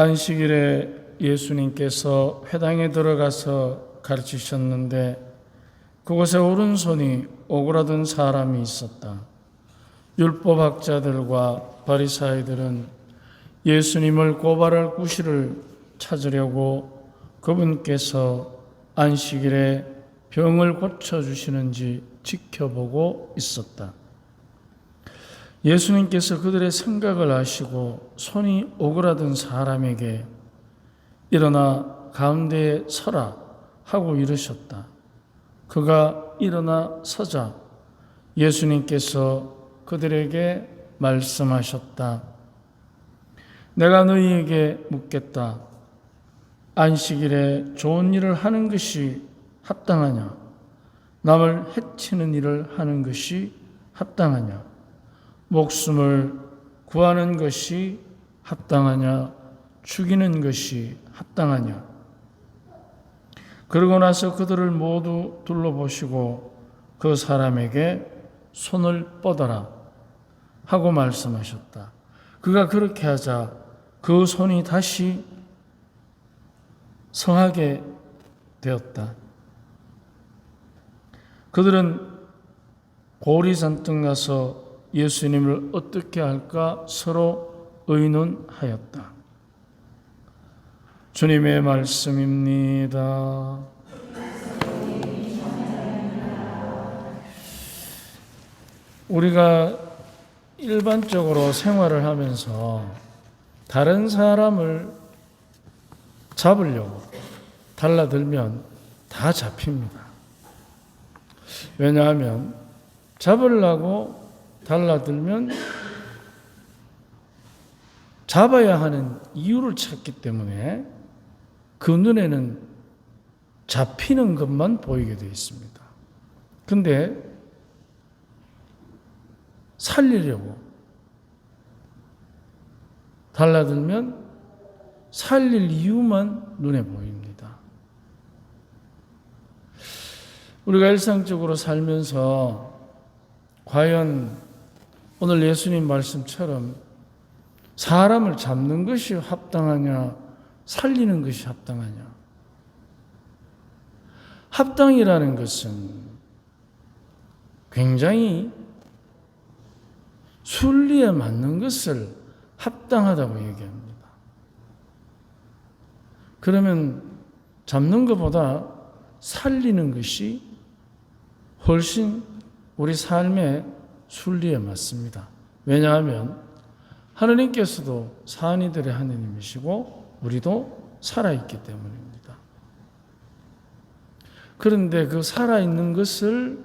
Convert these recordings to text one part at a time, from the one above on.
안식일에 예수님께서 회당에 들어가서 가르치셨는데 그곳에 오른손이 오그라든 사람이 있었다. 율법학자들과 바리사이들은 예수님을 고발할 구실을 찾으려고 그분께서 안식일에 병을 고쳐주시는지 지켜보고 있었다. 예수님께서 그들의 생각을 아시고 손이 오그라든 사람에게 일어나 가운데에 서라 하고 이르셨다. 그가 일어나 서자 예수님께서 그들에게 말씀하셨다. 내가 너희에게 묻겠다. 안식일에 좋은 일을 하는 것이 합당하냐? 남을 해치는 일을 하는 것이 합당하냐? 목숨을 구하는 것이 합당하냐? 죽이는 것이 합당하냐? 그러고 나서 그들을 모두 둘러보시고 그 사람에게 손을 뻗어라 하고 말씀하셨다. 그가 그렇게 하자 그 손이 다시 성하게 되었다. 그들은 골이 잔뜩 나서 예수님을 어떻게 할까 서로 의논하였다. 주님의 말씀입니다. 우리가 일반적으로 생활을 하면서 다른 사람을 잡으려고 달라들면 다 잡힙니다. 왜냐하면 잡으려고 달라들면 잡아야 하는 이유를 찾기 때문에 그 눈에는 잡히는 것만 보이게 되어 있습니다. 근데 살리려고 달라들면 살릴 이유만 눈에 보입니다. 우리가 일상적으로 살면서 과연 오늘 예수님 말씀처럼 사람을 잡는 것이 합당하냐, 살리는 것이 합당하냐? 합당이라는 것은 굉장히 순리에 맞는 것을 합당하다고 얘기합니다. 그러면 잡는 것보다 살리는 것이 훨씬 우리 삶의 순리에 맞습니다. 왜냐하면 하느님께서도 사안이들의 하느님이시고 우리도 살아있기 때문입니다. 그런데 그 살아있는 것을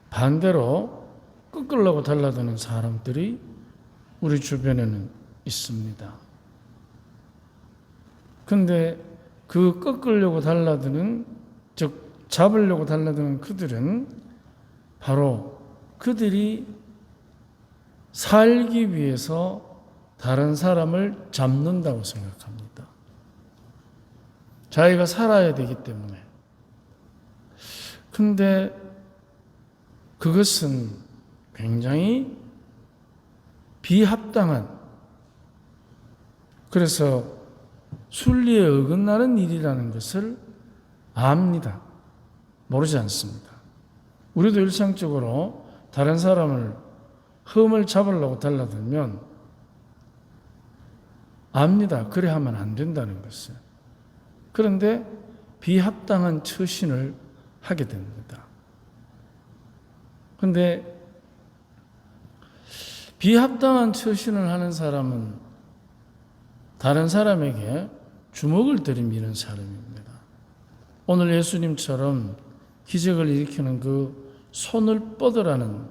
반대로 꺾으려고 달라드는 사람들이 우리 주변에는 있습니다. 그런데 그 꺾으려고 달라드는, 즉 잡으려고 달라드는 그들은 바로 그들이 살기 위해서 다른 사람을 잡는다고 생각합니다. 자기가 살아야 되기 때문에. 근데 그것은 굉장히 비합당한, 그래서 순리에 어긋나는 일이라는 것을 압니다. 모르지 않습니다. 우리도 일상적으로 다른 사람을 흠을 잡으려고 달라들면 압니다. 그래 하면 안 된다는 것을. 그런데 비합당한 처신을 하게 됩니다. 그런데 비합당한 처신을 하는 사람은 다른 사람에게 주먹을 들이미는 사람입니다. 오늘 예수님처럼 기적을 일으키는 그 손을 뻗으라는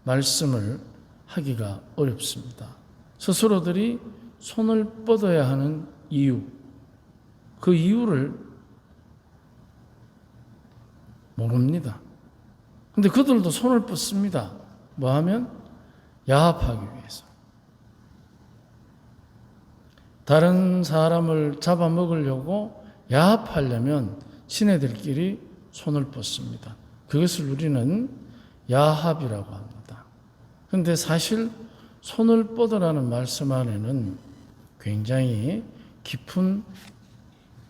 말씀을 하기가 어렵습니다. 스스로들이 손을 뻗어야 하는 이유, 그 이유를 모릅니다. 근데 그들도 손을 뻗습니다. 뭐 하면? 야합하기 위해서. 다른 사람을 잡아먹으려고 야합하려면 지네들끼리 손을 뻗습니다. 그것을 우리는 야합이라고 합니다. 그런데 사실 손을 뻗으라는 말씀 안에는 굉장히 깊은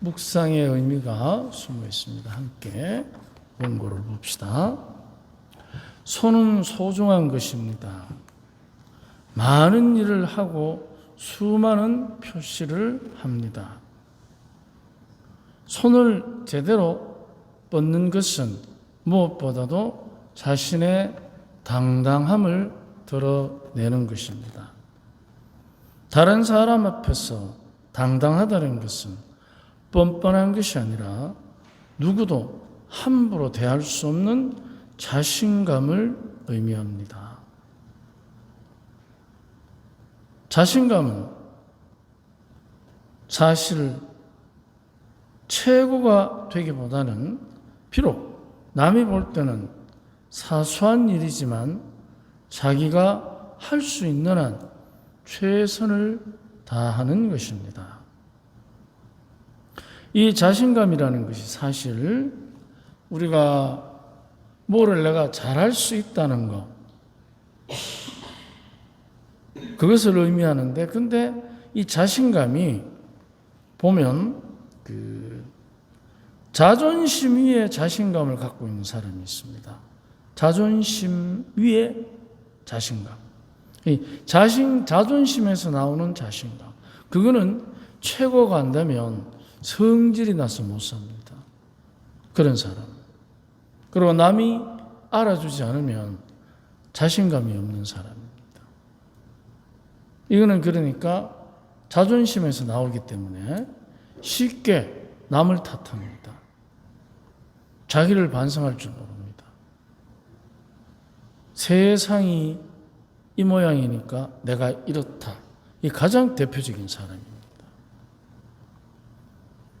묵상의 의미가 숨어 있습니다. 함께 원고를 봅시다. 손은 소중한 것입니다. 많은 일을 하고 수많은 표시를 합니다. 손을 제대로 뻗는 것은 무엇보다도 자신의 당당함을 드러내는 것입니다. 다른 사람 앞에서 당당하다는 것은 뻔뻔한 것이 아니라 누구도 함부로 대할 수 없는 자신감을 의미합니다. 자신감은 사실 최고가 되기보다는 비록 남이 볼 때는 사소한 일이지만 자기가 할 수 있는 한 최선을 다하는 것입니다. 이 자신감이라는 것이 사실 우리가 뭐를 내가 잘할 수 있다는 것, 그것을 의미하는데, 근데 이 자신감이 보면 자존심 위에 자신감을 갖고 있는 사람이 있습니다. 자존심 위에 자신감. 자존심에서 나오는 자신감. 그거는 최고가 안 되면 성질이 나서 못 삽니다. 그런 사람. 그리고 남이 알아주지 않으면 자신감이 없는 사람입니다. 이거는 그러니까 자존심에서 나오기 때문에 쉽게 남을 탓합니다. 자기를 반성할 줄 모릅니다. 세상이 이 모양이니까 내가 이렇다. 이 가장 대표적인 사람입니다.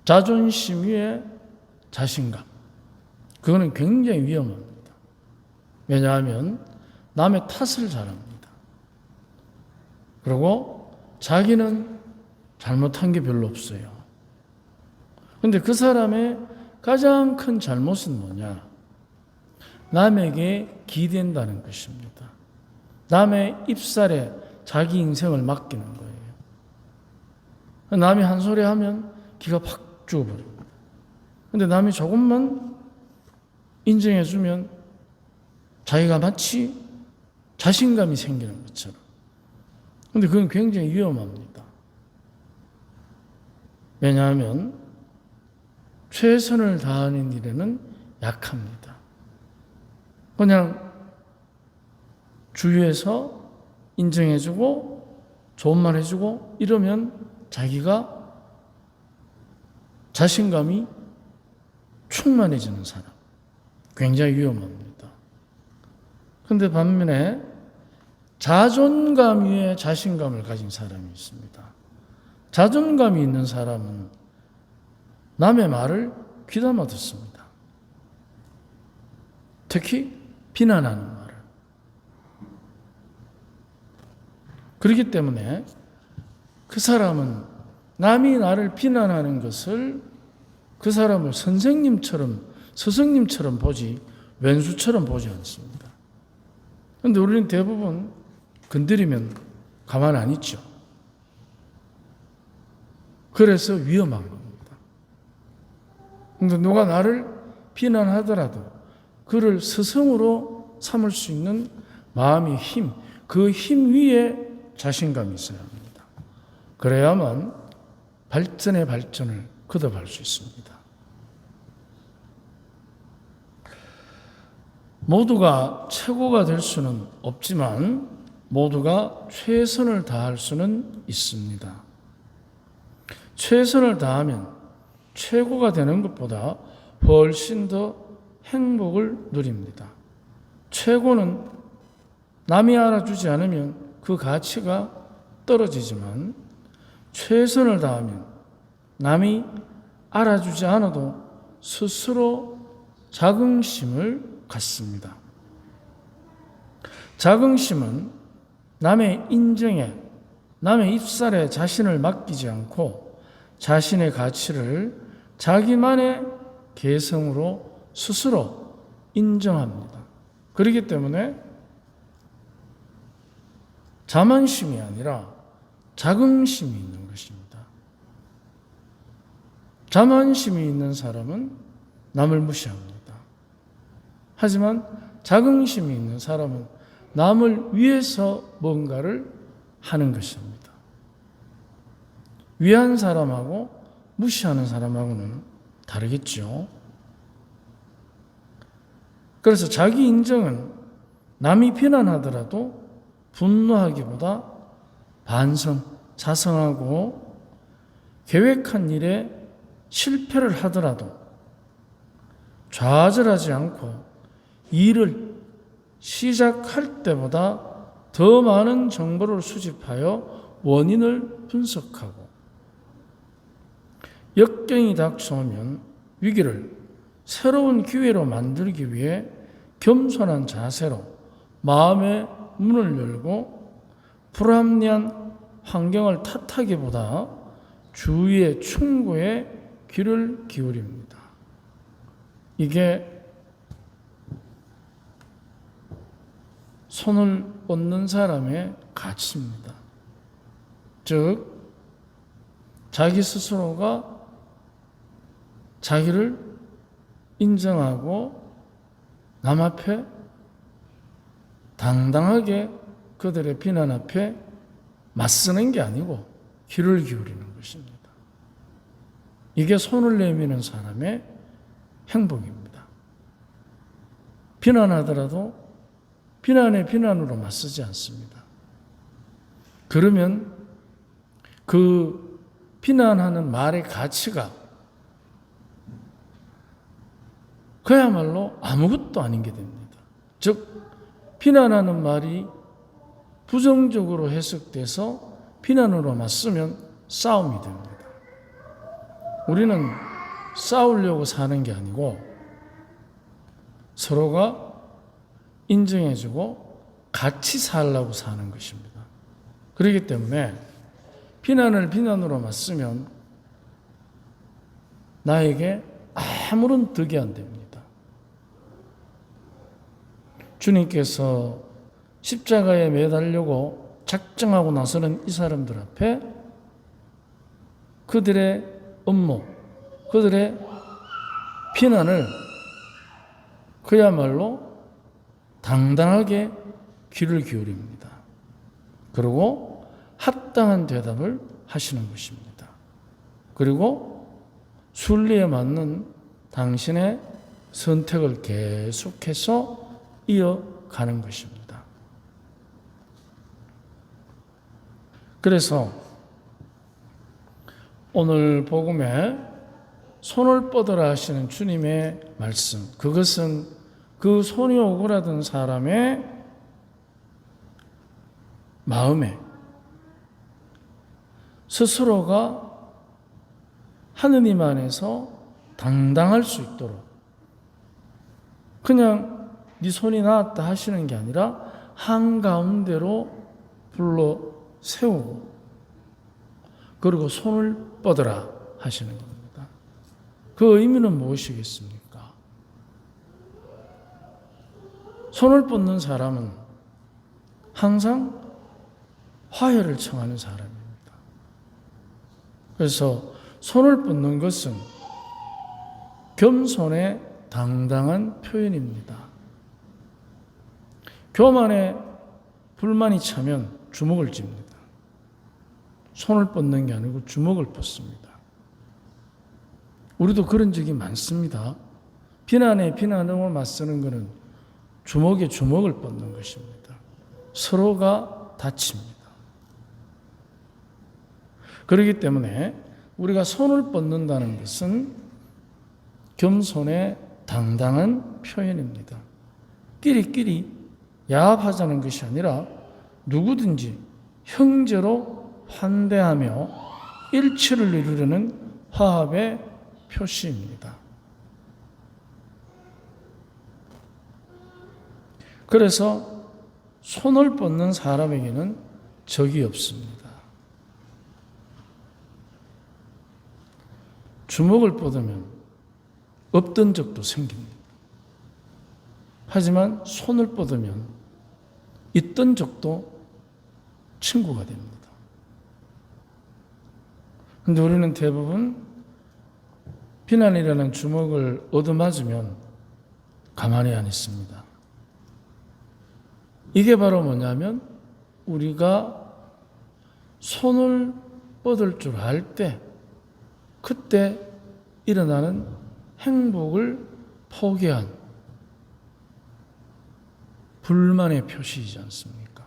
자존심 위에 자신감. 그거는 굉장히 위험합니다. 왜냐하면 남의 탓을 잘합니다. 그리고 자기는 잘못한 게 별로 없어요. 그런데 그 사람의 가장 큰 잘못은 뭐냐? 남에게 기댄다는 것입니다. 남의 입살에 자기 인생을 맡기는 거예요. 남이 한 소리 하면 기가 팍 죽어버립니다. 그런데 남이 조금만 인정해주면 자기가 마치 자신감이 생기는 것처럼. 그런데 그건 굉장히 위험합니다. 왜냐하면 최선을 다하는 일에는 약합니다. 그냥 주위에서 인정해주고 좋은 말 해주고 이러면 자기가 자신감이 충만해지는 사람. 굉장히 위험합니다. 그런데 반면에 자존감 위에 자신감을 가진 사람이 있습니다. 자존감이 있는 사람은 남의 말을 귀담아 듣습니다. 특히 비난하는 말을. 그렇기 때문에 그 사람은 남이 나를 비난하는 것을 그 사람을 선생님처럼 스승님처럼 보지 왼수처럼 보지 않습니다. 그런데 우리는 대부분 건드리면 가만 안 있죠. 그래서 위험한 겁니다. 그런데 누가 나를 비난하더라도 그를 스승으로 삼을 수 있는 마음의 힘, 그 힘 위에 자신감이 있어야 합니다. 그래야만 발전의 발전을 거듭할 수 있습니다. 모두가 최고가 될 수는 없지만 모두가 최선을 다할 수는 있습니다. 최선을 다하면 최고가 되는 것보다 훨씬 더 행복을 누립니다. 최고는 남이 알아주지 않으면 그 가치가 떨어지지만 최선을 다하면 남이 알아주지 않아도 스스로 자긍심을 갖습니다. 자긍심은 남의 인정에, 남의 입살에 자신을 맡기지 않고 자신의 가치를 자기만의 개성으로 스스로 인정합니다. 그렇기 때문에 자만심이 아니라 자긍심이 있는 것입니다. 자만심이 있는 사람은 남을 무시합니다. 하지만 자긍심이 있는 사람은 남을 위해서 뭔가를 하는 것입니다. 위한 사람하고 무시하는 사람하고는 다르겠죠. 그래서 자기 인정은 남이 비난하더라도 분노하기보다 반성, 자성하고 계획한 일에 실패를 하더라도 좌절하지 않고 일을 시작할 때보다 더 많은 정보를 수집하여 원인을 분석하고 역경이 닥쳐오면 위기를 새로운 기회로 만들기 위해 겸손한 자세로 마음의 문을 열고 불합리한 환경을 탓하기보다 주위의 충고에 귀를 기울입니다. 이게 손을 뻗는 사람의 가치입니다. 즉, 자기 스스로가 자기를 인정하고 남 앞에 당당하게 그들의 비난 앞에 맞서는 게 아니고 귀를 기울이는 것입니다. 이게 손을 내미는 사람의 행복입니다. 비난하더라도 비난에 비난으로 맞서지 않습니다. 그러면 그 비난하는 말의 가치가 그야말로 아무것도 아닌 게 됩니다. 즉, 비난하는 말이 부정적으로 해석돼서 비난으로 맞서면 싸움이 됩니다. 우리는 싸우려고 사는 게 아니고 서로가 인정해주고 같이 살려고 사는 것입니다. 그렇기 때문에 비난을 비난으로 맞으면 나에게 아무런 득이 안 됩니다. 주님께서 십자가에 매달려고 작정하고 나서는 이 사람들 앞에 그들의 업무, 그들의 비난을 그야말로 당당하게 귀를 기울입니다. 그리고 합당한 대답을 하시는 것입니다. 그리고 순리에 맞는 당신의 선택을 계속해서 이어가는 것입니다. 그래서 오늘 복음에 손을 뻗어라 하시는 주님의 말씀, 그것은 그 손이 오그라든 사람의 마음에 스스로가 하느님 안에서 당당할 수 있도록 그냥 네 손이 나왔다 하시는 게 아니라 한가운데로 불러 세우고 그리고 손을 뻗어라 하시는 겁니다. 그 의미는 무엇이겠습니까? 손을 뻗는 사람은 항상 화해를 청하는 사람입니다. 그래서 손을 뻗는 것은 겸손의 당당한 표현입니다. 교만에 불만이 차면 주먹을 쥡니다. 손을 뻗는 게 아니고 주먹을 뻗습니다. 우리도 그런 적이 많습니다. 비난에 비난으로 맞서는 것은 주먹에 주먹을 뻗는 것입니다. 서로가 다칩니다. 그렇기 때문에 우리가 손을 뻗는다는 것은 겸손의 당당한 표현입니다. 끼리끼리 야합하자는 것이 아니라 누구든지 형제로 환대하며 일치를 이루려는 화합의 표시입니다. 그래서 손을 뻗는 사람에게는 적이 없습니다. 주먹을 뻗으면 없던 적도 생깁니다. 하지만 손을 뻗으면 있던 적도 친구가 됩니다. 근데 우리는 대부분 비난이라는 주먹을 얻어맞으면 가만히 안 있습니다. 이게 바로 뭐냐면 우리가 손을 뻗을 줄 알 때 그때 일어나는 행복을 포기한 불만의 표시이지 않습니까?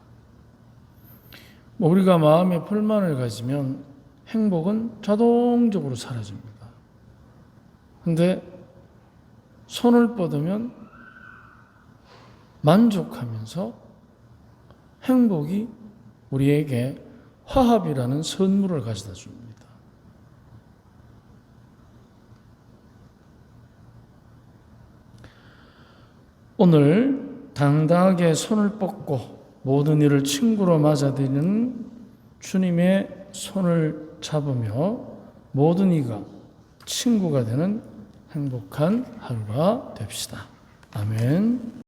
우리가 마음에 불만을 가지면 행복은 자동적으로 사라집니다. 근데 손을 뻗으면 만족하면서 행복이 우리에게 화합이라는 선물을 가져다 줍니다. 오늘 당당하게 손을 뻗고 모든 일을 친구로 맞아들이는 주님의 손을 잡으며 모든 이가 친구가 되는 행복한 하루가 됩시다. 아멘.